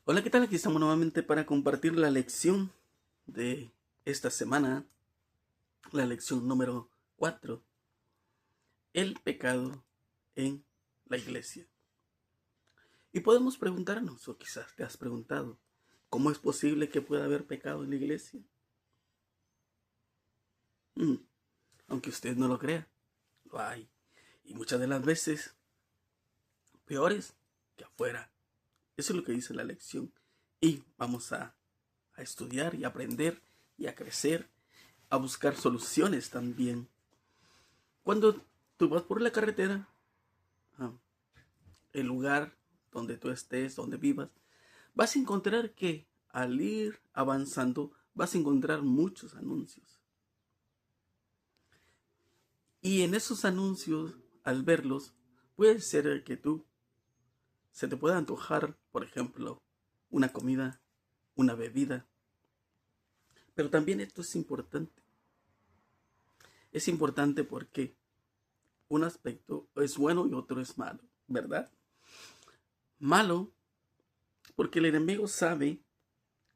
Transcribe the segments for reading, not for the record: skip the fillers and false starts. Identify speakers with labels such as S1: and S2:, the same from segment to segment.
S1: Hola, ¿qué tal? Aquí estamos nuevamente para compartir la lección de esta semana, la lección número 4, el pecado en la iglesia. Y podemos preguntarnos, o quizás te has preguntado, ¿cómo es posible que pueda haber pecado en la iglesia? Mm, Aunque usted no lo crea, lo hay. Y muchas de las veces peores que afuera. Eso es lo que dice la lección. Y vamos a estudiar y aprender y a crecer, a buscar soluciones también. Cuando tú vas por la carretera, ah, el lugar donde tú estés, donde vivas, vas a encontrar que al ir avanzando vas a encontrar muchos anuncios. Y en esos anuncios, al verlos, puede ser que tú se te pueda antojar, por ejemplo, una comida, una bebida. Pero también esto es importante. Es importante porque un aspecto es bueno y otro es malo, ¿verdad? Malo porque el enemigo sabe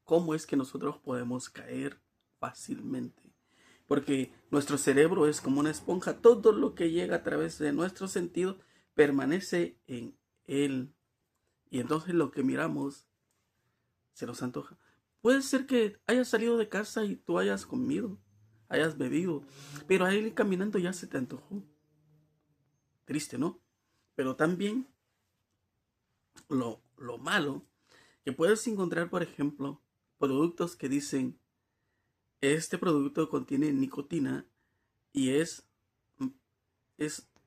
S1: cómo es que nosotros podemos caer fácilmente. Porque nuestro cerebro es como una esponja. Todo lo que llega a través de nuestro sentido permanece en él. Y entonces lo que miramos se nos antoja. Puede ser que hayas salido de casa y tú hayas comido, hayas bebido, pero a ir caminando ya se te antojó. Triste, ¿no? Pero también lo malo, que puedes encontrar, por ejemplo, productos que dicen, este producto contiene nicotina y es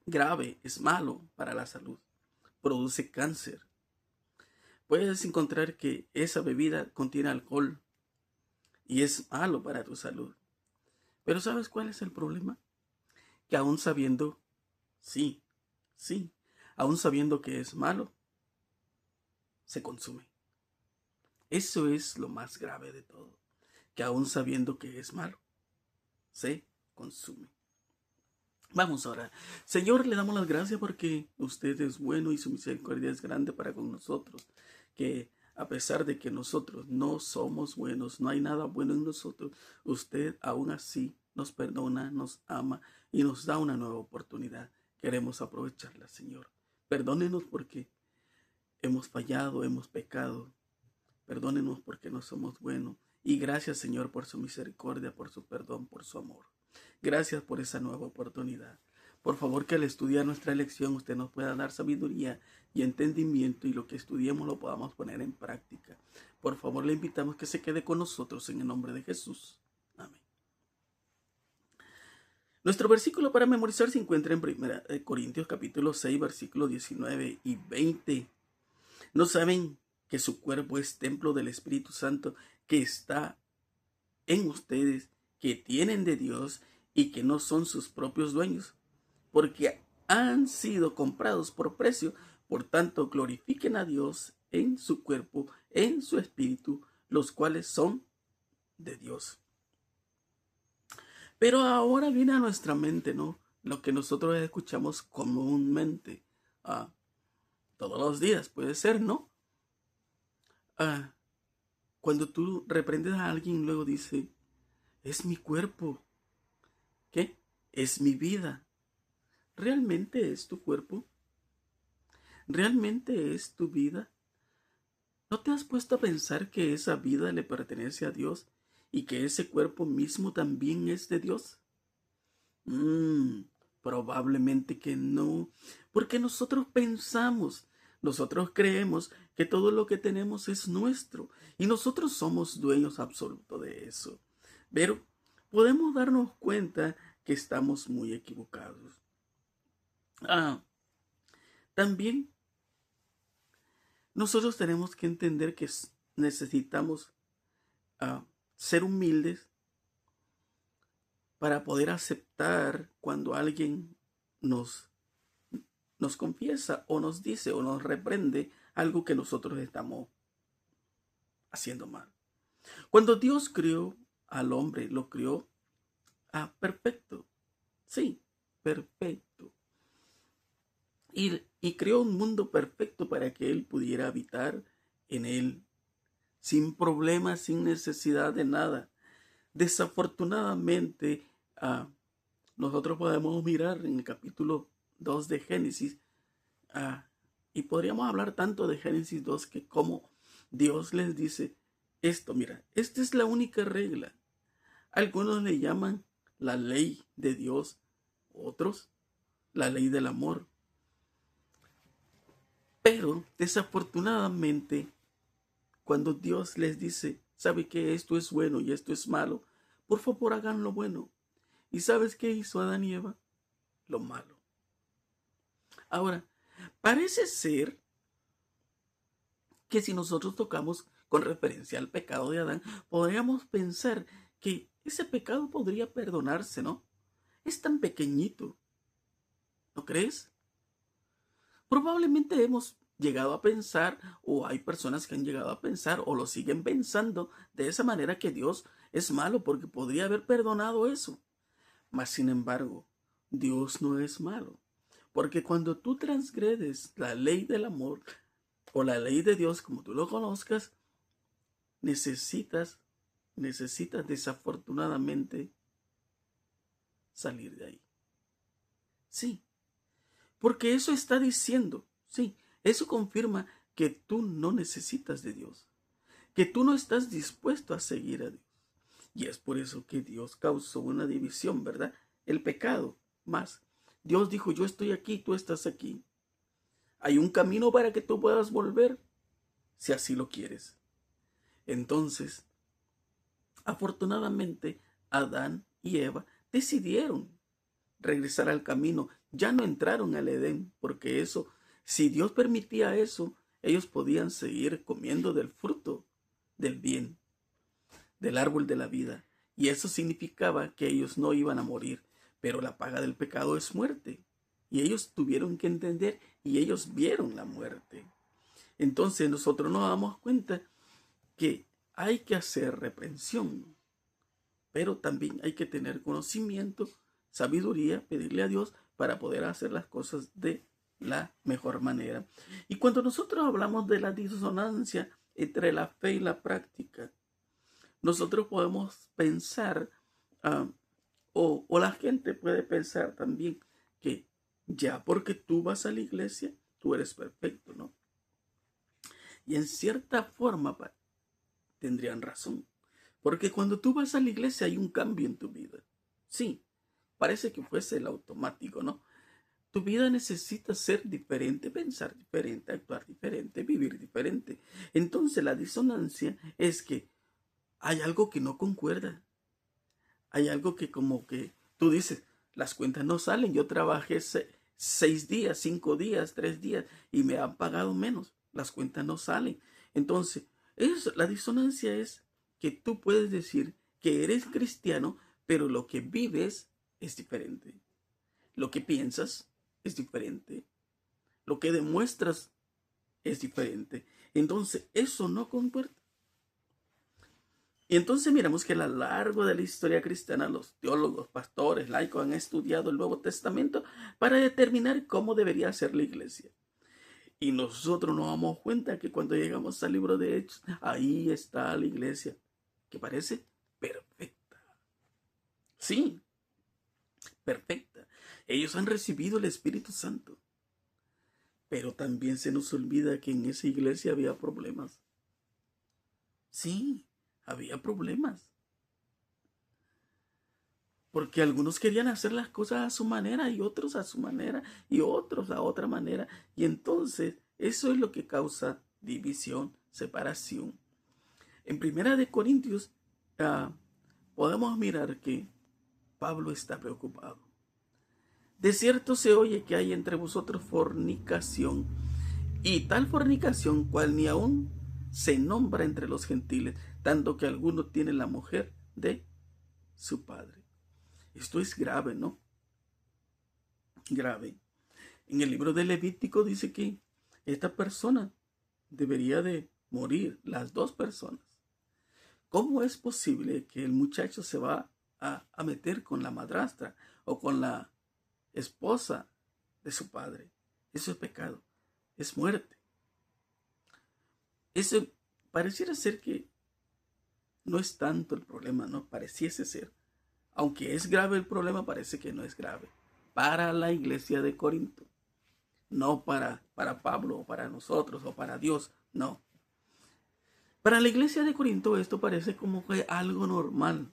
S1: grave, es malo para la salud, produce cáncer. Puedes encontrar que esa bebida contiene alcohol y es malo para tu salud. Pero ¿sabes cuál es el problema? Que aún sabiendo, sí, sí, aún sabiendo que es malo, se consume. Eso es lo más grave de todo, que aún sabiendo que es malo, se consume. Vamos ahora. Señor, le damos las gracias porque usted es bueno y su misericordia es grande para con nosotros. Que a pesar de que nosotros no somos buenos, no hay nada bueno en nosotros, usted aún así nos perdona, nos ama y nos da una nueva oportunidad. Queremos aprovecharla, Señor. Perdónenos porque hemos fallado, hemos pecado. Perdónenos porque no somos buenos. Y gracias, Señor, por su misericordia, por su perdón, por su amor. Gracias por esa nueva oportunidad. Por favor, que al estudiar nuestra lección usted nos pueda dar sabiduría y entendimiento y lo que estudiemos lo podamos poner en práctica. Por favor, le invitamos que se quede con nosotros en el nombre de Jesús. Amén. Nuestro versículo para memorizar se encuentra en 1 Corintios capítulo 6, versículos 19 y 20. ¿No saben que su cuerpo es templo del Espíritu Santo que está en ustedes, que tienen de Dios y que no son sus propios dueños? Porque han sido comprados por precio. Por tanto, glorifiquen a Dios en su cuerpo, en su espíritu, los cuales son de Dios. Pero ahora viene a nuestra mente, ¿no? Lo que nosotros escuchamos comúnmente. Ah, todos los días, puede ser, ¿no? Ah, Cuando tú reprendes a alguien, luego dice, es mi cuerpo. ¿Qué? Es mi vida. ¿Realmente es tu cuerpo? ¿Realmente es tu vida? ¿No te has puesto a pensar que esa vida le pertenece a Dios y que ese cuerpo mismo también es de Dios? Mm, Probablemente que no, porque nosotros creemos que todo lo que tenemos es nuestro y nosotros somos dueños absolutos de eso. Pero podemos darnos cuenta que estamos muy equivocados. Ah, También nosotros tenemos que entender que necesitamos ser humildes para poder aceptar cuando alguien nos, nos confiesa o nos dice o nos reprende algo que nosotros estamos haciendo mal. Cuando Dios creó al hombre, lo creó perfecto. Sí, perfecto. Y creó un mundo perfecto para que él pudiera habitar en él. sin problemas, sin necesidad de nada. Desafortunadamente, nosotros podemos mirar en el capítulo 2 de Génesis, y podríamos hablar tanto de Génesis 2 que como Dios les dice esto, mira, esta es la única regla. Algunos le llaman la ley de Dios, otros la ley del amor. Pero desafortunadamente, cuando Dios les dice, sabe que esto es bueno y esto es malo, por favor hagan lo bueno. ¿Y sabes qué hizo Adán y Eva? Lo malo. Ahora, parece ser que si nosotros tocamos con referencia al pecado de Adán, podríamos pensar que ese pecado podría perdonarse, ¿no? Es tan pequeñito. ¿No crees? Probablemente hemos llegado a pensar, o hay personas que han llegado a pensar, o lo siguen pensando de esa manera, que Dios es malo porque podría haber perdonado eso. Mas, sin embargo, Dios no es malo. Porque cuando tú transgredes la ley del amor, o la ley de Dios, como tú lo conozcas, necesitas desafortunadamente salir de ahí. Sí, porque eso está diciendo, sí, eso confirma que tú no necesitas de Dios, que tú no estás dispuesto a seguir a Dios. Y es por eso que Dios causó una división, ¿verdad? El pecado, más. Dios dijo, yo estoy aquí, tú estás aquí. Hay un camino para que tú puedas volver, si así lo quieres. Entonces, afortunadamente, Adán y Eva decidieron regresar al camino. Ya no entraron al Edén, porque eso, si Dios permitía eso, ellos podían seguir comiendo del fruto del bien, del árbol de la vida. Y eso significaba que ellos no iban a morir. Pero la paga del pecado es muerte. Y ellos tuvieron que entender, y ellos vieron la muerte. Entonces nosotros nos damos cuenta que hay que hacer reprensión, pero también hay que tener conocimiento, sabiduría, pedirle a Dios para poder hacer las cosas de la mejor manera. Y cuando nosotros hablamos de la disonancia entre la fe y la práctica, nosotros podemos pensar, o la gente puede pensar también, que ya porque tú vas a la iglesia, tú eres perfecto, ¿no? Y en cierta forma tendrían razón. Porque cuando tú vas a la iglesia hay un cambio en tu vida. Sí, parece que fuese el automático, ¿no? Tu vida necesita ser diferente, pensar diferente, actuar diferente, vivir diferente. Entonces la disonancia es que hay algo que no concuerda. Hay algo que como que tú dices, las cuentas no salen. Yo trabajé 6 días, 5 días, 3 días y me han pagado menos. Las cuentas no salen. Entonces, la disonancia es que tú puedes decir que eres cristiano, pero lo que vives es diferente. Lo que piensas es diferente. Lo que demuestras es diferente. Entonces, eso no concuerda. Y entonces miramos que a lo largo de la historia cristiana, los teólogos, pastores, laicos han estudiado el Nuevo Testamento para determinar cómo debería ser la iglesia. Y nosotros nos damos cuenta que cuando llegamos al libro de Hechos, ahí está la iglesia, que parece perfecta. Sí, perfecta. Ellos han recibido el Espíritu Santo. Pero también se nos olvida que en esa iglesia había problemas. Sí, había problemas. Porque algunos querían hacer las cosas a su manera y otros a su manera y otros a otra manera. Y entonces eso es lo que causa división, separación. En Primera de Corintios podemos mirar que Pablo está preocupado. De cierto se oye que hay entre vosotros fornicación, y tal fornicación cual ni aún se nombra entre los gentiles, tanto que alguno tiene la mujer de su padre. Esto es grave, ¿no? Grave. En el libro de Levítico dice que esta persona debería de morir, las dos personas. ¿Cómo es posible que el muchacho se va a meter con la madrastra o con la esposa de su padre? Eso es pecado, es muerte. Eso pareciera ser que no es tanto el problema, ¿no? Pareciese ser. Aunque es grave el problema, parece que no es grave. Para la iglesia de Corinto. No para Pablo o para nosotros o para Dios. No. Para la iglesia de Corinto esto parece como que algo normal.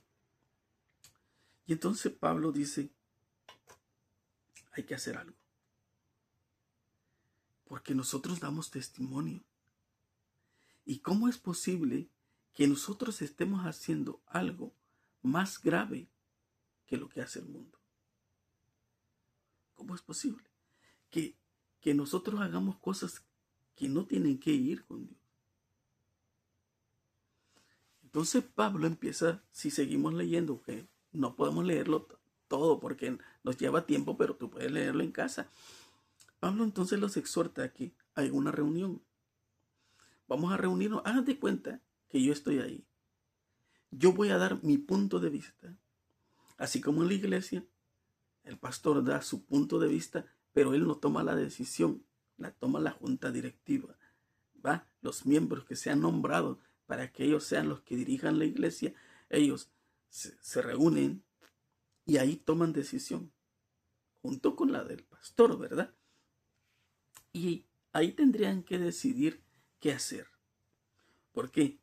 S1: Y entonces Pablo dice, hay que hacer algo. Porque nosotros damos testimonio. ¿Y cómo es posible que nosotros estemos haciendo algo más grave que lo que hace el mundo? ¿Cómo es posible que nosotros hagamos cosas que no tienen que ir con Dios? Entonces Pablo empieza, si seguimos leyendo, que no podemos leerlo todo porque nos lleva tiempo, pero tú puedes leerlo en casa. Pablo entonces los exhorta a que hay una reunión. Vamos a reunirnos. Haz de cuenta que yo estoy ahí. Yo voy a dar mi punto de vista. Así como en la iglesia, el pastor da su punto de vista, pero él no toma la decisión, la toma la junta directiva. ¿Va? Los miembros que sean nombrados para que ellos sean los que dirijan la iglesia, ellos se reúnen y ahí toman decisión, junto con la del pastor, ¿verdad? Y ahí tendrían que decidir qué hacer. ¿Por qué?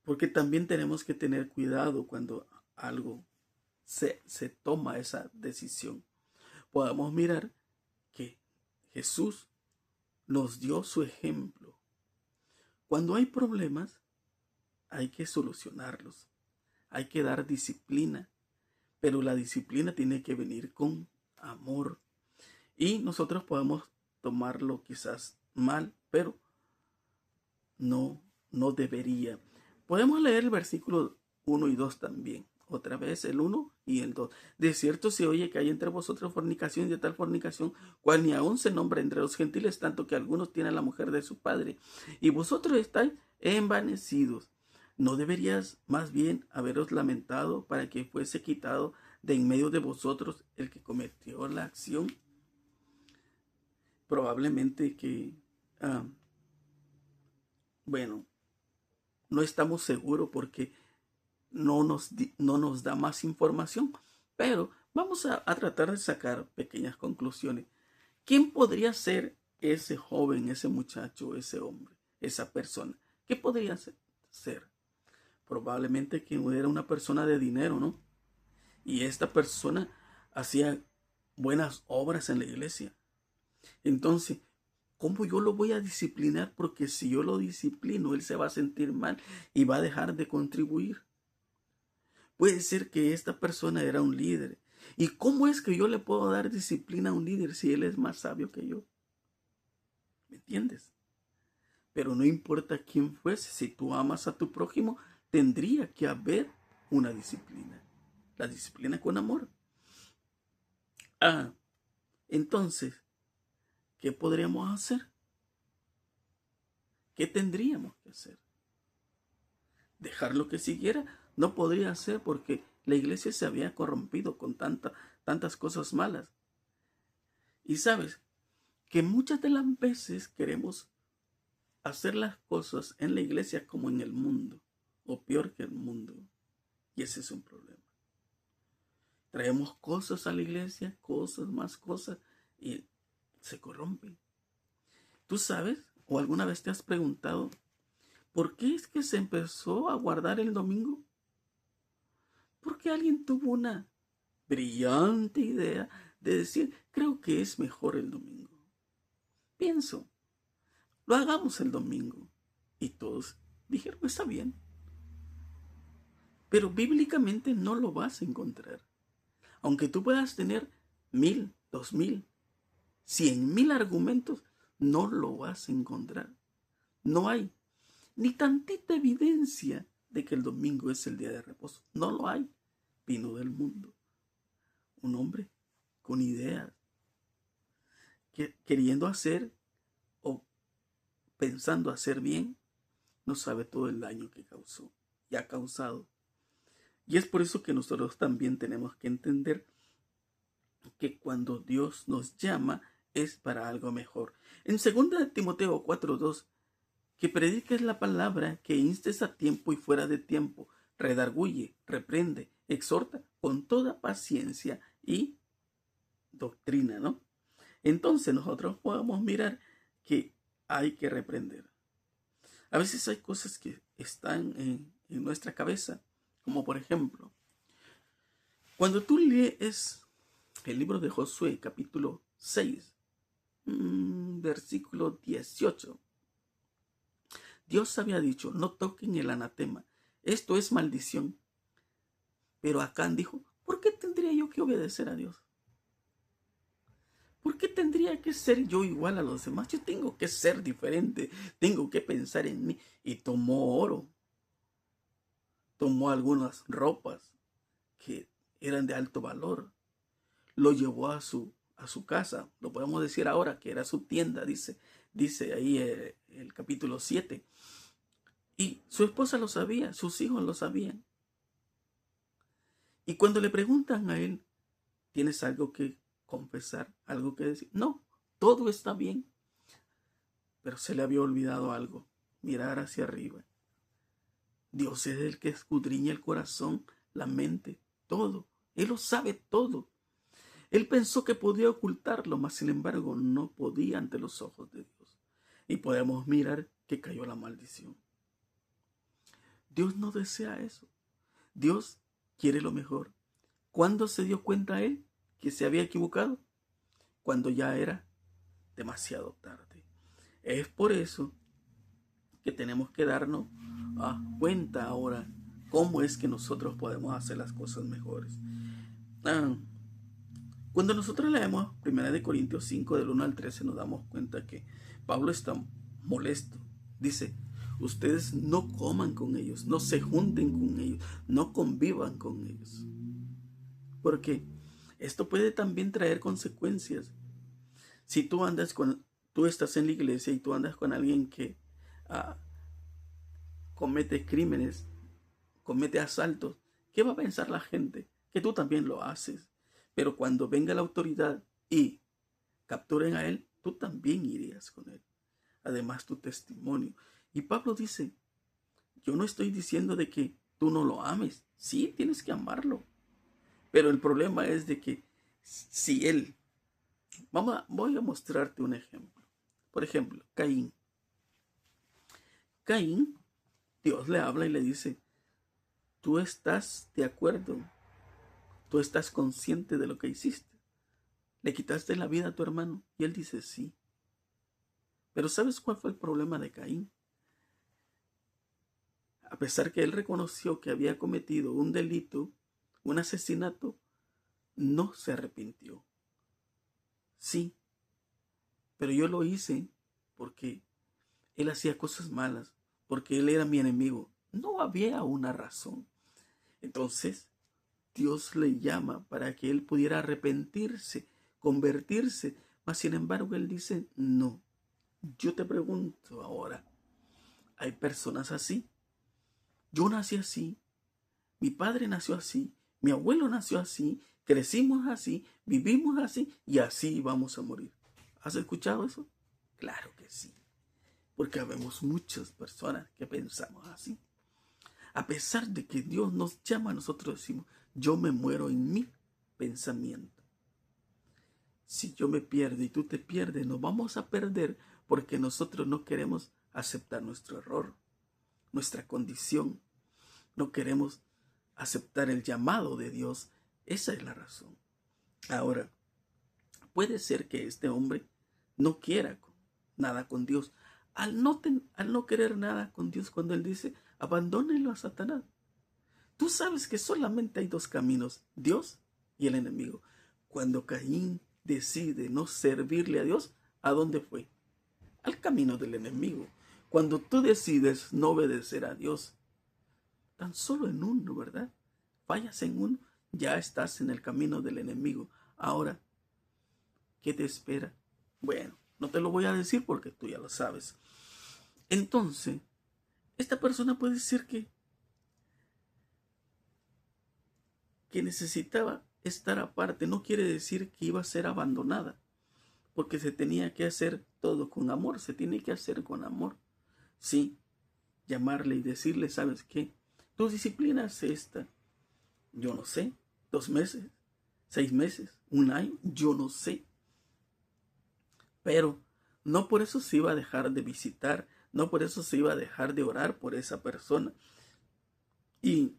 S1: Porque también tenemos que tener cuidado cuando algo se toma esa decisión. Podemos mirar que Jesús nos dio su ejemplo. Cuando hay problemas, hay que solucionarlos. Hay que dar disciplina. Pero la disciplina tiene que venir con amor. Y nosotros podemos tomarlo quizás mal, pero no debería. Podemos leer el versículo 1 y 2 también. Otra vez el 1 y el 2. De cierto se oye que hay entre vosotros fornicación y de tal fornicación, cual ni aún se nombra entre los gentiles, tanto que algunos tienen la mujer de su padre. Y vosotros estáis envanecidos. ¿No deberías más bien haberos lamentado para que fuese quitado de en medio de vosotros el que cometió la acción? Probablemente que, bueno, no estamos seguros porque no nos da más información, pero vamos a tratar de sacar pequeñas conclusiones. ¿Quién podría ser ese joven, ese muchacho, ese hombre, esa persona? ¿Qué podría ser? Probablemente que era una persona de dinero, ¿no? Y esta persona hacía buenas obras en la iglesia. Entonces, ¿cómo yo lo voy a disciplinar? Porque si yo lo disciplino, él se va a sentir mal y va a dejar de contribuir. Puede ser que esta persona era un líder. ¿Y cómo es que yo le puedo dar disciplina a un líder si él es más sabio que yo? ¿Me entiendes? Pero no importa quién fuese, si tú amas a tu prójimo, tendría que haber una disciplina. La disciplina con amor. Entonces, ¿qué podríamos hacer? ¿Qué tendríamos que hacer? ¿Dejarlo que siguiera? No podría ser porque la iglesia se había corrompido con tantas cosas malas. Y sabes que muchas de las veces queremos hacer las cosas en la iglesia como en el mundo, o peor que el mundo. Y ese es un problema. Traemos cosas a la iglesia, más cosas, y se corrompen. ¿Tú sabes o alguna vez te has preguntado por qué es que se empezó a guardar el domingo? Porque alguien tuvo una brillante idea de decir, creo que es mejor el domingo. Pienso, lo hagamos el domingo. Y todos dijeron, está bien. Pero bíblicamente no lo vas a encontrar. Aunque tú puedas tener 1000, 2000, 100,000 argumentos, no lo vas a encontrar. No hay ni tantita evidencia de que el domingo es el día de reposo. No lo hay. Vino del mundo. Un hombre con ideas, queriendo hacer o pensando hacer bien, no sabe todo el daño que causó y ha causado. Y es por eso que nosotros también tenemos que entender que cuando Dios nos llama es para algo mejor. En 2 Timoteo 4:2 que prediques la palabra, que instes a tiempo y fuera de tiempo, redarguye, reprende, exhorta con toda paciencia y doctrina, ¿no? Entonces nosotros podemos mirar que hay que reprender. A veces hay cosas que están en nuestra cabeza, como por ejemplo, cuando tú lees el libro de Josué, capítulo 6, versículo 18, Dios había dicho, no toquen el anatema, esto es maldición. Pero Acán dijo, ¿por qué tendría yo que obedecer a Dios? ¿Por qué tendría que ser yo igual a los demás? Yo tengo que ser diferente, tengo que pensar en mí. Y tomó oro, tomó algunas ropas que eran de alto valor, lo llevó a su casa, lo podemos decir ahora que era su tienda, dice ahí el capítulo 7. Y su esposa lo sabía, sus hijos lo sabían. Y cuando le preguntan a él, ¿tienes algo que confesar, algo que decir? No, todo está bien. Pero se le había olvidado algo, mirar hacia arriba. Dios es el que escudriña el corazón, la mente, todo. Él lo sabe todo. Él pensó que podía ocultarlo, mas sin embargo no podía ante los ojos de Dios. Y podemos mirar que cayó la maldición. Dios no desea eso. Dios quiere lo mejor. ¿Cuándo se dio cuenta él que se había equivocado? Cuando ya era demasiado tarde. Es por eso que tenemos que darnos cuenta ahora cómo es que nosotros podemos hacer las cosas mejores. Cuando nosotros leemos 1 Corintios 5 del 1 al 13 nos damos cuenta que Pablo está molesto. Dice, ustedes no coman con ellos, no se junten con ellos, no convivan con ellos. Porque esto puede también traer consecuencias. Si tú estás en la iglesia y tú andas con alguien que comete crímenes, comete asaltos, ¿qué va a pensar la gente? Que tú también lo haces. Pero cuando venga la autoridad y capturen a él, tú también irías con él. Además, tu testimonio. Y Pablo dice, yo no estoy diciendo de que tú no lo ames. Sí, tienes que amarlo. Pero el problema es de que si él... voy a mostrarte un ejemplo. Por ejemplo, Caín. Caín, Dios le habla y le dice, tú estás de acuerdo, tú estás consciente de lo que hiciste. ¿Le quitaste la vida a tu hermano? Y él dice, sí. Pero ¿sabes cuál fue el problema de Caín? A pesar que él reconoció que había cometido un delito, un asesinato, no se arrepintió. Sí, pero yo lo hice porque él hacía cosas malas, porque él era mi enemigo. No había una razón. Entonces, Dios le llama para que él pudiera arrepentirse, convertirse. Mas, sin embargo, él dice, no. Yo te pregunto ahora, ¿hay personas así? Yo nací así, mi padre nació así, mi abuelo nació así, crecimos así, vivimos así y así vamos a morir. ¿Has escuchado eso? Claro que sí, porque habemos muchas personas que pensamos así. A pesar de que Dios nos llama, nosotros decimos, yo me muero en mi pensamiento. Si yo me pierdo y tú te pierdes, nos vamos a perder porque nosotros no queremos aceptar nuestro error, nuestra condición. No queremos aceptar el llamado de Dios. Esa es la razón. Ahora, puede ser que este hombre no quiera nada con Dios. Al no querer nada con Dios, cuando él dice, abandónenlo a Satanás. Tú sabes que solamente hay dos caminos, Dios y el enemigo. Cuando Caín decide no servirle a Dios, ¿a dónde fue? Al camino del enemigo. Cuando tú decides no obedecer a Dios, tan solo en uno, ¿verdad? Fallas en uno, ya estás en el camino del enemigo. Ahora, ¿qué te espera? Bueno, no te lo voy a decir porque tú ya lo sabes. Entonces, esta persona puede decir que necesitaba estar aparte. No quiere decir que iba a ser abandonada, porque se tenía que hacer todo con amor, se tiene que hacer con amor. Sí, llamarle y decirle, ¿sabes qué? Tu disciplina es esta. Yo no sé, 2 meses, 6 meses, un año, yo no sé. Pero no por eso se iba a dejar de visitar, no por eso se iba a dejar de orar por esa persona. Y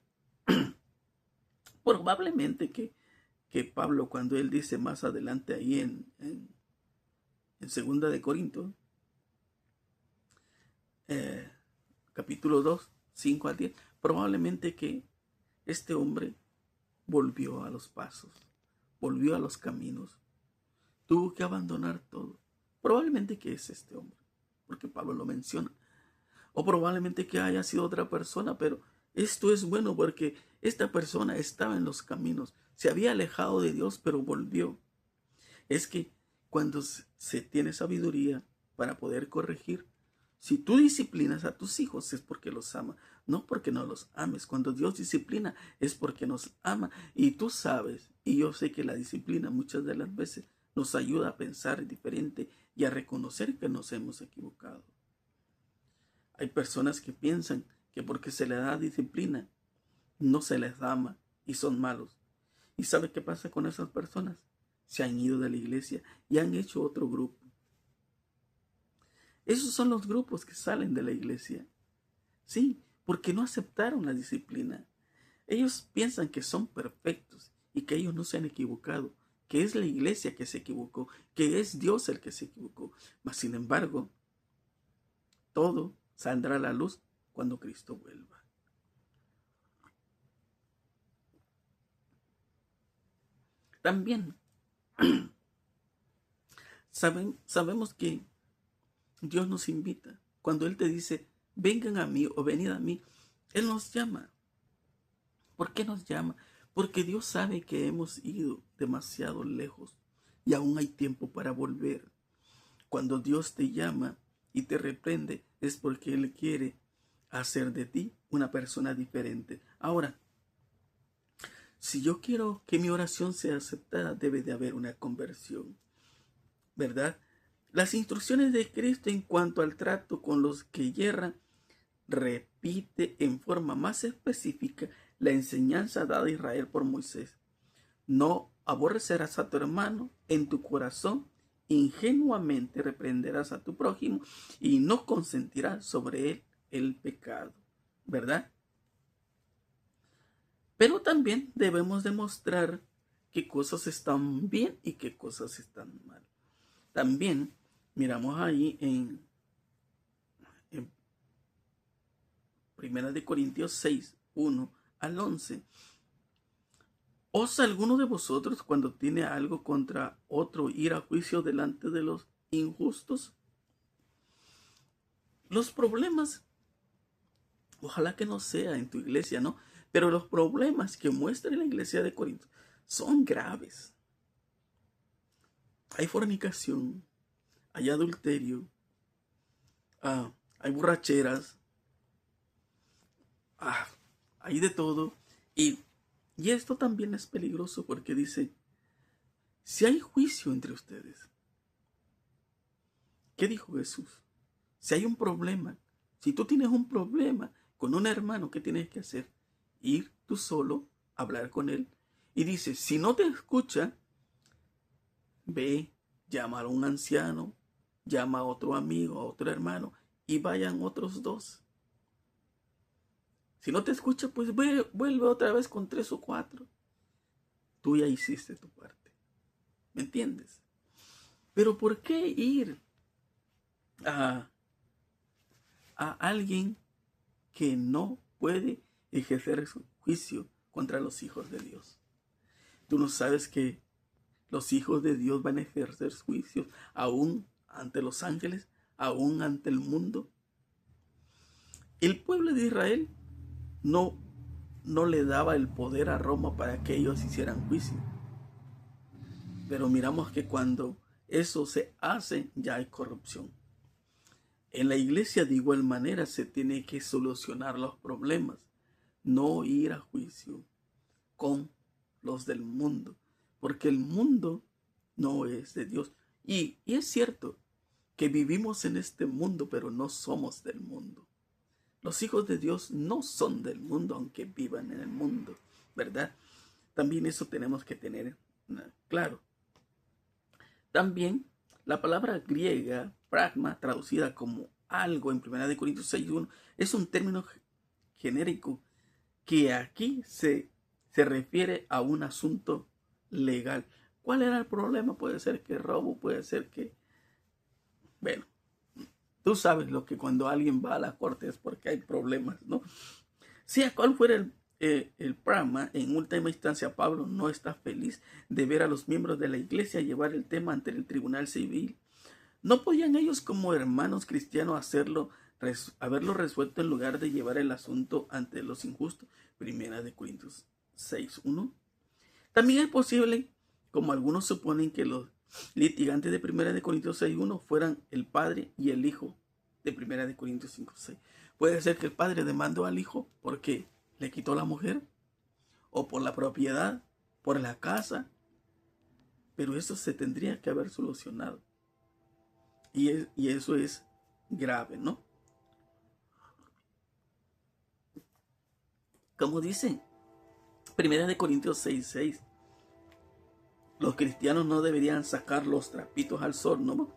S1: probablemente que Pablo, cuando él dice más adelante ahí en 2 de Corintios, capítulo 2, 5 al 10, probablemente que este hombre volvió a los pasos, volvió a los caminos, tuvo que abandonar todo. Probablemente que es este hombre, porque Pablo lo menciona. O probablemente que haya sido otra persona, pero esto es bueno porque esta persona estaba en los caminos, se había alejado de Dios, pero volvió. Es que cuando se tiene sabiduría para poder corregir, si tú disciplinas a tus hijos es porque los ama, no porque no los ames. Cuando Dios disciplina es porque nos ama. Y tú sabes, y yo sé que la disciplina muchas de las veces nos ayuda a pensar diferente y a reconocer que nos hemos equivocado. Hay personas que piensan que porque se les da disciplina, no se les ama y son malos. ¿Y sabe qué pasa con esas personas? Se han ido de la iglesia y han hecho otro grupo. Esos son los grupos que salen de la iglesia. Sí, porque no aceptaron la disciplina. Ellos piensan que son perfectos y que ellos no se han equivocado, que es la iglesia que se equivocó, que es Dios el que se equivocó. Mas, sin embargo, todo saldrá a la luz cuando Cristo vuelva. También sabemos que Dios nos invita. Cuando Él te dice, vengan a mí o venid a mí, Él nos llama. ¿Por qué nos llama? Porque Dios sabe que hemos ido demasiado lejos y aún hay tiempo para volver. Cuando Dios te llama y te reprende es porque Él quiere hacer de ti una persona diferente. Ahora, si yo quiero que mi oración sea aceptada, debe de haber una conversión, ¿verdad? Las instrucciones de Cristo en cuanto al trato con los que yerran repite en forma más específica la enseñanza dada a Israel por Moisés. No aborrecerás a tu hermano en tu corazón, ingenuamente reprenderás a tu prójimo y no consentirás sobre él el pecado, ¿verdad? Pero también debemos demostrar qué cosas están bien y qué cosas están mal. También miramos ahí en 1 6, 1 al 11. ¿Osa alguno de vosotros cuando tiene algo contra otro ir a juicio delante de los injustos? Los problemas, ojalá que no sea en tu iglesia, ¿no? Pero los problemas que muestra la iglesia de Corinto son graves. Hay fornicación, hay adulterio, hay borracheras, hay de todo. Y esto también es peligroso porque dice, si hay juicio entre ustedes, ¿qué dijo Jesús? Si hay un problema, si tú tienes un problema con un hermano, ¿qué tienes que hacer? Ir tú solo, hablar con él. Y dice, si no te escucha, ve, llama a un anciano, llama a otro amigo, a otro hermano, y vayan otros dos. Si no te escucha, pues vuelve otra vez con 3 o 4. Tú ya hiciste tu parte. ¿Me entiendes? Pero ¿por qué ir a alguien que no puede ejercer su juicio contra los hijos de Dios? Tú no sabes que los hijos de Dios van a ejercer juicios aún ante los ángeles, aún ante el mundo. El pueblo de Israel no le daba el poder a Roma para que ellos hicieran juicio. Pero miramos que cuando eso se hace, ya hay corrupción. En la iglesia de igual manera se tiene que solucionar los problemas, no ir a juicio con los del mundo, porque el mundo no es de Dios. Y es cierto que vivimos en este mundo, pero no somos del mundo. Los hijos de Dios no son del mundo, aunque vivan en el mundo, ¿verdad? También eso tenemos que tener claro. También la palabra griega, pragma, traducida como algo en 1 Corintios 6:1, es un término genérico que aquí se refiere a un asunto legal. ¿Cuál era el problema? Puede ser que robo, puede ser que... Bueno, tú sabes lo que cuando alguien va a la corte es porque hay problemas, ¿no? Sea cual fuera el pragma, en última instancia Pablo no está feliz de ver a los miembros de la iglesia llevar el tema ante el tribunal civil. ¿No podían ellos como hermanos cristianos haberlo resuelto en lugar de llevar el asunto ante los injustos? 1 Corintios 6:1. También es posible, como algunos suponen, que los litigantes de 1 Corintios 6:1 fueran el padre y el hijo de 1 Corintios 5:6. Puede ser que el padre demandó al hijo porque le quitó la mujer, o por la propiedad, por la casa, pero eso se tendría que haber solucionado. Y eso es grave, ¿no? Como dice 1 Corintios 6:6, los cristianos no deberían sacar los trapitos al sol, ¿no?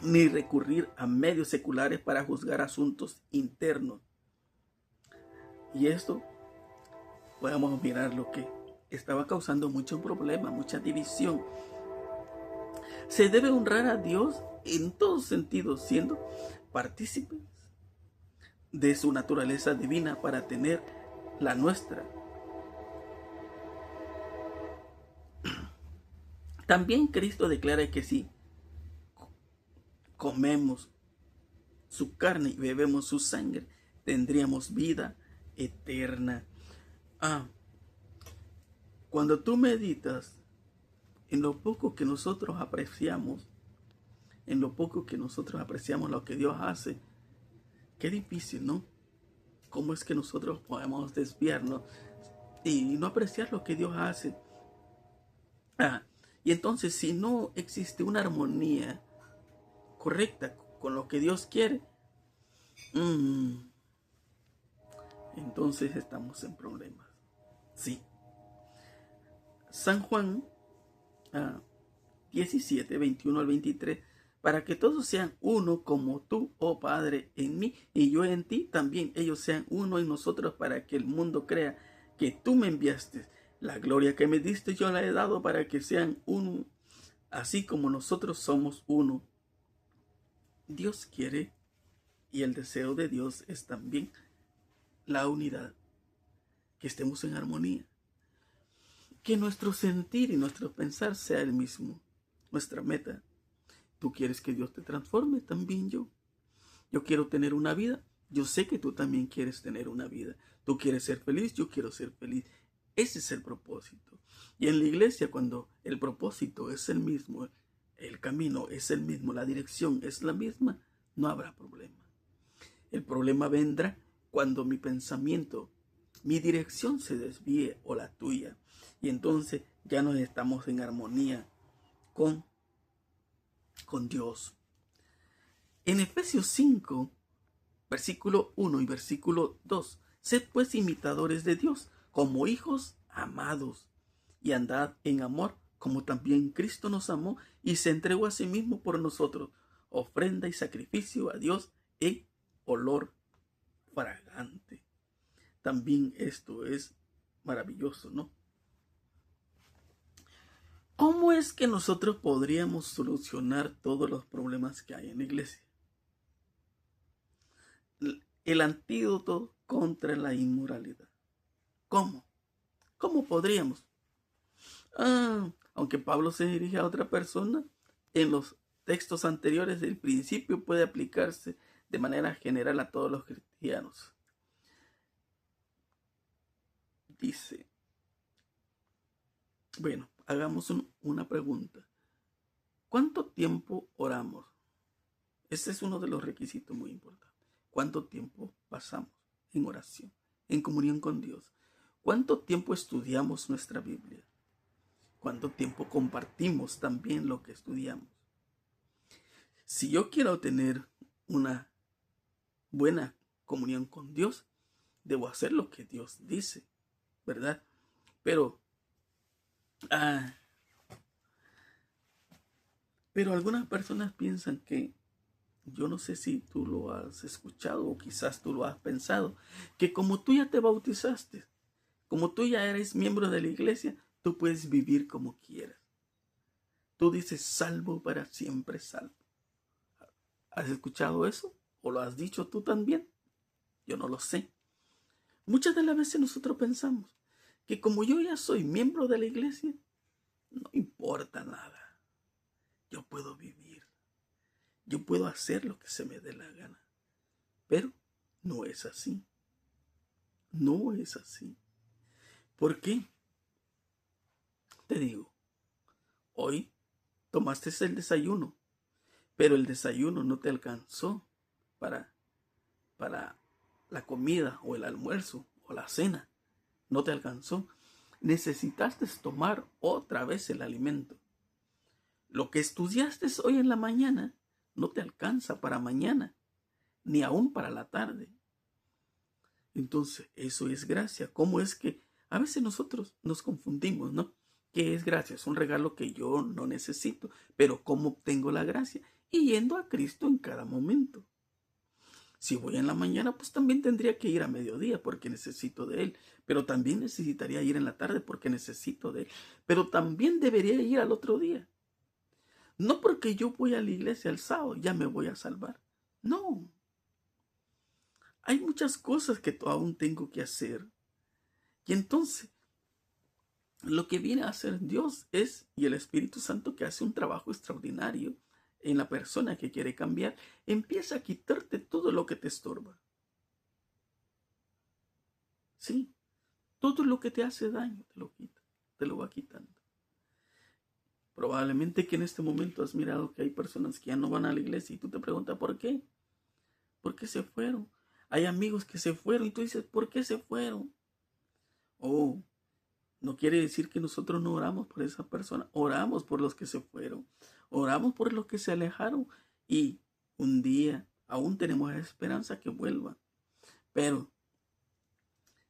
S1: Ni recurrir a medios seculares para juzgar asuntos internos. Y esto podemos mirar lo que estaba causando mucho problema, mucha división. Se debe honrar a Dios en todos sentidos, siendo partícipes de su naturaleza divina para tener la nuestra. También Cristo declara que si comemos su carne y bebemos su sangre, tendríamos vida eterna. Cuando tú meditas en lo poco que nosotros apreciamos, lo que Dios hace, qué difícil, ¿no? ¿Cómo es que nosotros podemos desviarnos y no apreciar lo que Dios hace? Y entonces, si no existe una armonía correcta con lo que Dios quiere, entonces estamos en problemas. Sí. San Juan 17, 21 al 23, para que todos sean uno como tú, oh Padre, en mí y yo en ti, también ellos sean uno en nosotros, para que el mundo crea que tú me enviaste. La gloria que me diste yo la he dado para que sean uno, así como nosotros somos uno. Dios quiere, y el deseo de Dios es también la unidad, que estemos en armonía, que nuestro sentir y nuestro pensar sea el mismo, nuestra meta. Tú quieres que Dios te transforme, también yo. Yo quiero tener una vida, yo sé que tú también quieres tener una vida. Tú quieres ser feliz, yo quiero ser feliz. Ese es el propósito. Y en la iglesia, cuando el propósito es el mismo, el camino es el mismo, la dirección es la misma, no habrá problema. El problema vendrá cuando mi pensamiento, mi dirección se desvíe o la tuya. Y entonces ya no estamos en armonía con Dios. En Efesios 5, versículo 1 y versículo 2, sed pues imitadores de Dios, como hijos amados, y andad en amor, como también Cristo nos amó y se entregó a sí mismo por nosotros, ofrenda y sacrificio a Dios en olor fragante. También esto es maravilloso, ¿no? ¿Cómo es que nosotros podríamos solucionar todos los problemas que hay en la iglesia? El antídoto contra la inmoralidad. ¿Cómo? ¿Cómo podríamos? Aunque Pablo se dirige a otra persona, en los textos anteriores el principio puede aplicarse de manera general a todos los cristianos. Dice, bueno, hagamos una pregunta. ¿Cuánto tiempo oramos? Ese es uno de los requisitos muy importantes. ¿Cuánto tiempo pasamos en oración, en comunión con Dios? ¿Cuánto tiempo estudiamos nuestra Biblia? ¿Cuánto tiempo compartimos también lo que estudiamos? Si yo quiero tener una buena comunión con Dios, debo hacer lo que Dios dice, ¿verdad? Pero, ah, pero algunas personas piensan que, yo no sé si tú lo has escuchado o quizás tú lo has pensado, que como tú ya te bautizaste, como tú ya eres miembro de la iglesia, tú puedes vivir como quieras. Tú dices salvo para siempre salvo. ¿Has escuchado eso? ¿O lo has dicho tú también? Yo no lo sé. Muchas de las veces nosotros pensamos que como yo ya soy miembro de la iglesia, no importa nada. Yo puedo vivir. Yo puedo hacer lo que se me dé la gana. Pero no es así. No es así. ¿Por qué? Te digo, hoy tomaste el desayuno, pero el desayuno no te alcanzó para, para la comida o el almuerzo o la cena. No te alcanzó. Necesitaste tomar otra vez el alimento. Lo que estudiaste hoy en la mañana no te alcanza para mañana, ni aún para la tarde. Entonces, eso es gracia. ¿Cómo es que a veces nosotros nos confundimos, ¿no? ¿Qué es gracia? Es un regalo que yo no necesito, pero ¿cómo obtengo la gracia? Y yendo a Cristo en cada momento. Si voy en la mañana, pues también tendría que ir a mediodía porque necesito de Él. Pero también necesitaría ir en la tarde porque necesito de Él. Pero también debería ir al otro día. No porque yo voy a la iglesia el sábado, ya me voy a salvar. No. Hay muchas cosas que aún tengo que hacer. Y entonces, lo que viene a hacer Dios es, y el Espíritu Santo que hace un trabajo extraordinario en la persona que quiere cambiar, empieza a quitarte todo lo que te estorba. Sí, todo lo que te hace daño te lo quita, te lo va quitando. Probablemente que en este momento has mirado que hay personas que ya no van a la iglesia y tú te preguntas ¿por qué? ¿Por qué se fueron? Hay amigos que se fueron y tú dices ¿por qué se fueron? Oh, no quiere decir que nosotros no oramos por esa persona, oramos por los que se fueron, oramos por los que se alejaron y un día aún tenemos esperanza que vuelvan. Pero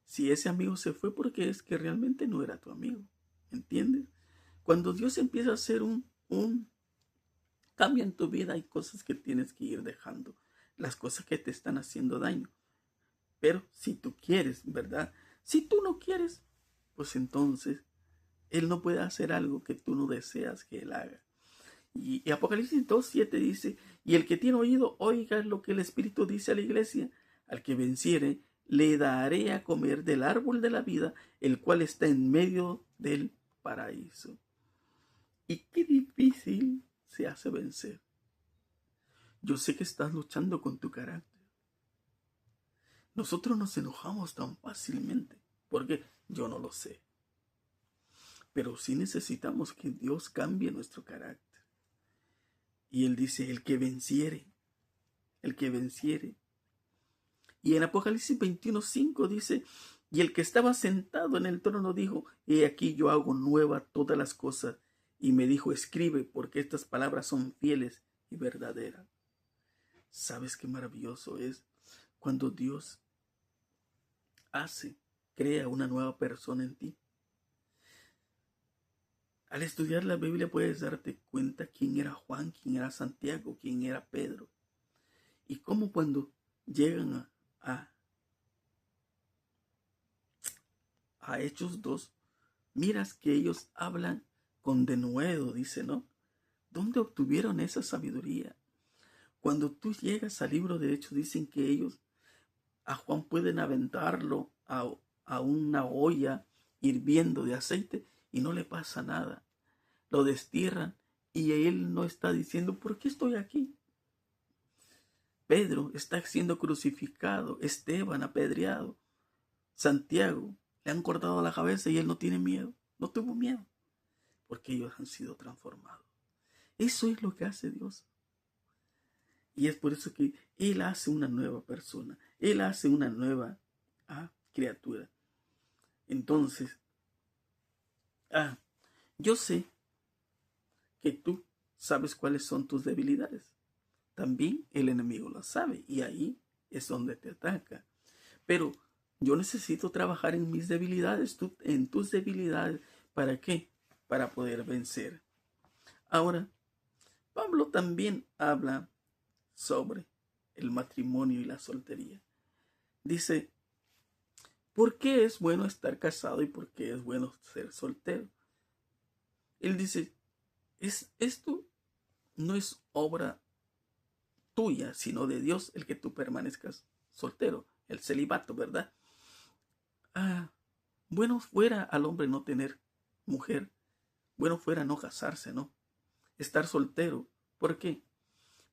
S1: si ese amigo se fue porque es que realmente no era tu amigo, ¿entiendes? Cuando Dios empieza a hacer un cambio en tu vida, hay cosas que tienes que ir dejando, las cosas que te están haciendo daño. Pero si tú quieres, ¿verdad? Si tú no quieres, pues entonces Él no puede hacer algo que tú no deseas que Él haga. Y Apocalipsis 2:7 dice, y el que tiene oído, oiga lo que el Espíritu dice a la iglesia, al que venciere, le daré a comer del árbol de la vida, el cual está en medio del paraíso. Y qué difícil se hace vencer. Yo sé que estás luchando con tu carácter. Nosotros nos enojamos tan fácilmente, porque yo no lo sé. Pero sí necesitamos que Dios cambie nuestro carácter. Y Él dice, el que venciere, el que venciere. Y en Apocalipsis 21:5 dice, y el que estaba sentado en el trono dijo, he aquí yo hago nueva todas las cosas. Y me dijo, escribe, porque estas palabras son fieles y verdaderas. ¿Sabes qué maravilloso es cuando Dios crea una nueva persona en ti? Al estudiar la Biblia puedes darte cuenta quién era Juan, quién era Santiago, quién era Pedro. Y cómo cuando llegan a Hechos 2, miras que ellos hablan con denuedo, dice, ¿no? ¿Dónde obtuvieron esa sabiduría? Cuando tú llegas al libro de Hechos, dicen que ellos a Juan pueden aventarlo a una olla hirviendo de aceite y no le pasa nada. Lo destierran y él no está diciendo, ¿por qué estoy aquí? Pedro está siendo crucificado, Esteban apedreado, Santiago le han cortado la cabeza y él no tiene miedo, no tuvo miedo, porque ellos han sido transformados. Eso es lo que hace Dios. Y es por eso que Él hace una nueva persona, Él hace una nueva criatura. Entonces, yo sé que tú sabes cuáles son tus debilidades. también el enemigo lo sabe y ahí es donde te ataca. Pero yo necesito trabajar en mis debilidades, tú en tus debilidades. ¿Para qué? Para poder vencer. Ahora, Pablo también habla sobre el matrimonio y la soltería. Dice, ¿por qué es bueno estar casado y por qué es bueno ser soltero? Él dice, esto no es obra tuya, sino de Dios el que tú permanezcas soltero, el celibato, ¿verdad? Bueno fuera al hombre no tener mujer, bueno fuera no casarse, ¿no? Estar soltero. ¿Por qué?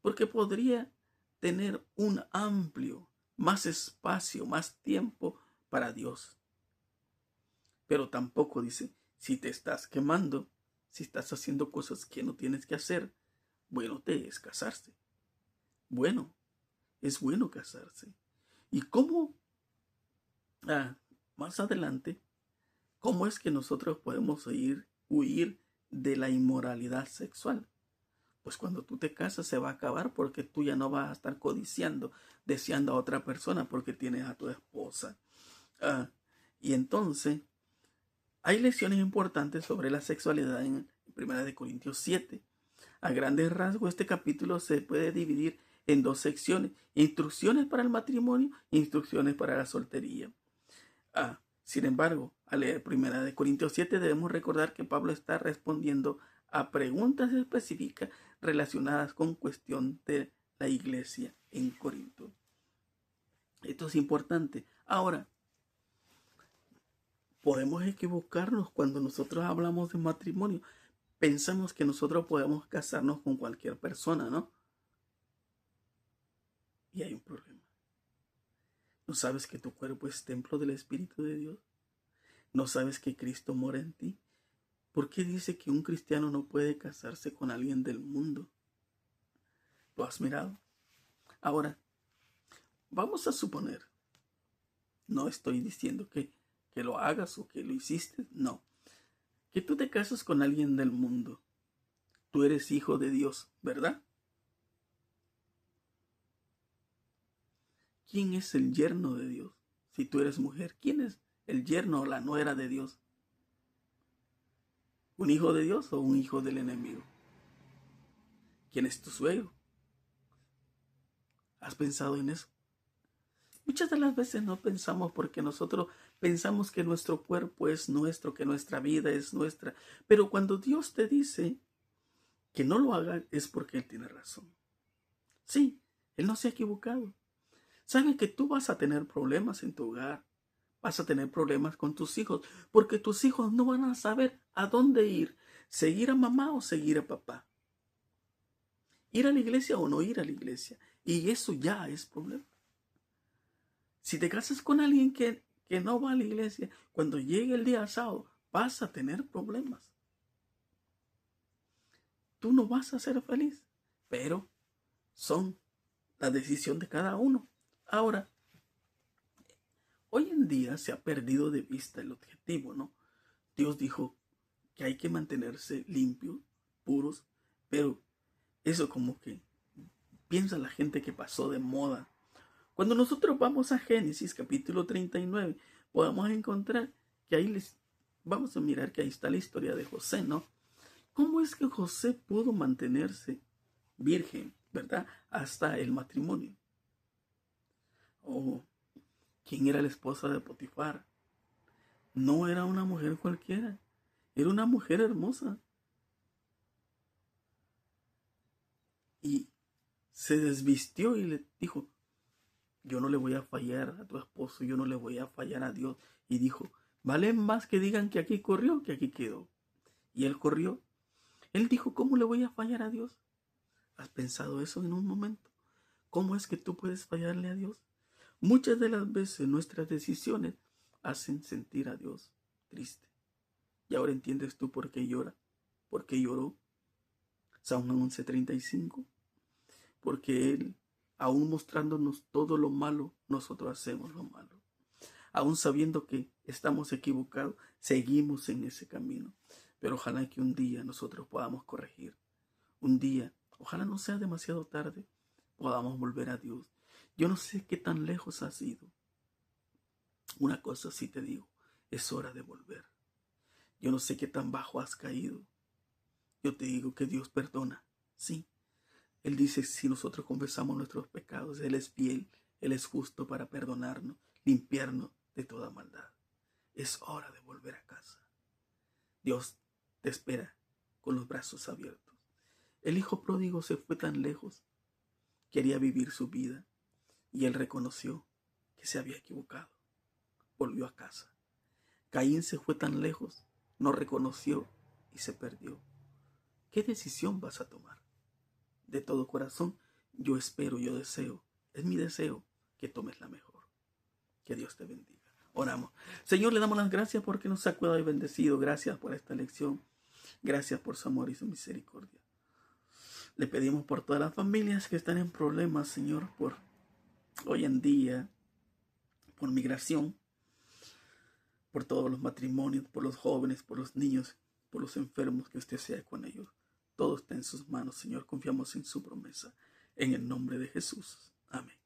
S1: Porque podría tener un amplio, más espacio, más tiempo para Dios. Pero tampoco dice, si te estás quemando, si estás haciendo cosas que no tienes que hacer, bueno te es casarse. Bueno, es bueno casarse. ¿Y cómo? Más adelante, ¿cómo es que nosotros podemos huir de la inmoralidad sexual? Pues cuando tú te casas se va a acabar porque tú ya no vas a estar codiciando, deseando a otra persona porque tienes a tu esposa. Y entonces, hay lecciones importantes sobre la sexualidad en 1 Corintios 7. A grandes rasgos, este capítulo se puede dividir en dos secciones: instrucciones para el matrimonio e instrucciones para la soltería. Sin embargo, al leer 1 Corintios 7 debemos recordar que Pablo está respondiendo a preguntas específicas relacionadas con cuestión de la iglesia en Corinto. Esto es importante. Ahora, podemos equivocarnos cuando nosotros hablamos de matrimonio. Pensamos que nosotros podemos casarnos con cualquier persona, ¿no? Y hay un problema. ¿No sabes que tu cuerpo es templo del Espíritu de Dios? ¿No sabes que Cristo mora en ti? ¿Por qué dice que un cristiano no puede casarse con alguien del mundo? ¿Lo has mirado? Ahora, vamos a suponer, no estoy diciendo que lo hagas o que lo hiciste, no. Que tú te casas con alguien del mundo. Tú eres hijo de Dios, ¿verdad? ¿Quién es el yerno de Dios? Si tú eres mujer, ¿quién es el yerno o la nuera de Dios? ¿Un hijo de Dios o un hijo del enemigo? ¿Quién es tu suegro? ¿Has pensado en eso? Muchas de las veces no pensamos porque nosotros pensamos que nuestro cuerpo es nuestro, que nuestra vida es nuestra. Pero cuando Dios te dice que no lo haga es porque Él tiene razón. Sí, Él no se ha equivocado. Sabe que tú vas a tener problemas en tu hogar. Vas a tener problemas con tus hijos porque tus hijos no van a saber a dónde ir. Seguir a mamá o seguir a papá. Ir a la iglesia o no ir a la iglesia. Y eso ya es problema. Si te casas con alguien que no va a la iglesia, cuando llegue el día sábado, vas a tener problemas. Tú no vas a ser feliz, pero son la decisión de cada uno. Ahora, hoy en día se ha perdido de vista el objetivo, ¿no? Dios dijo que hay que mantenerse limpios, puros, pero eso como que piensa la gente que pasó de moda. Cuando nosotros vamos a Génesis capítulo 39, podemos encontrar que vamos a mirar que ahí está la historia de José, ¿no? ¿Cómo es que José pudo mantenerse virgen, verdad? Hasta el matrimonio. Oh, ¿quién era la esposa de Potifar? No era una mujer cualquiera, era una mujer hermosa. Y se desvistió y le dijo, yo no le voy a fallar a tu esposo, yo no le voy a fallar a Dios. Y dijo, vale más que digan que aquí corrió que aquí quedó. Y él corrió. Él dijo, ¿cómo le voy a fallar a Dios? ¿Has pensado eso en un momento? ¿Cómo es que tú puedes fallarle a Dios? Muchas de las veces nuestras decisiones hacen sentir a Dios triste. Y ahora entiendes tú por qué llora, por qué lloró. Salmo 11:35. Porque Él, aún mostrándonos todo lo malo, nosotros hacemos lo malo. Aún sabiendo que estamos equivocados, seguimos en ese camino. Pero ojalá que un día nosotros podamos corregir. Un día, ojalá no sea demasiado tarde, podamos volver a Dios. Yo no sé qué tan lejos has ido. Una cosa sí te digo, es hora de volver. Yo no sé qué tan bajo has caído. Yo te digo que Dios perdona. Sí. Él dice, si nosotros confesamos nuestros pecados, Él es fiel, Él es justo para perdonarnos, limpiarnos de toda maldad. Es hora de volver a casa. Dios te espera con los brazos abiertos. El hijo pródigo se fue tan lejos. Quería vivir su vida y él reconoció que se había equivocado. Volvió a casa. Caín se fue tan lejos, no reconoció y se perdió. ¿Qué decisión vas a tomar? De todo corazón, yo espero, yo deseo, es mi deseo que tomes la mejor. Que Dios te bendiga. Oramos. Señor, le damos las gracias porque nos ha cuidado y bendecido. Gracias por esta lección. Gracias por su amor y su misericordia. Le pedimos por todas las familias que están en problemas, Señor, por hoy en día, por migración, por todos los matrimonios, por los jóvenes, por los niños, por los enfermos, que usted sea con ellos. Todo está en sus manos, Señor. Confiamos en su promesa. En el nombre de Jesús. Amén.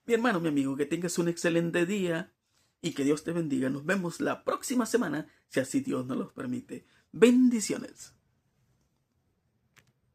S1: Mi hermano, mi amigo, que tengas un excelente día y que Dios te bendiga. Nos vemos la próxima semana, si así Dios nos lo permite. Bendiciones.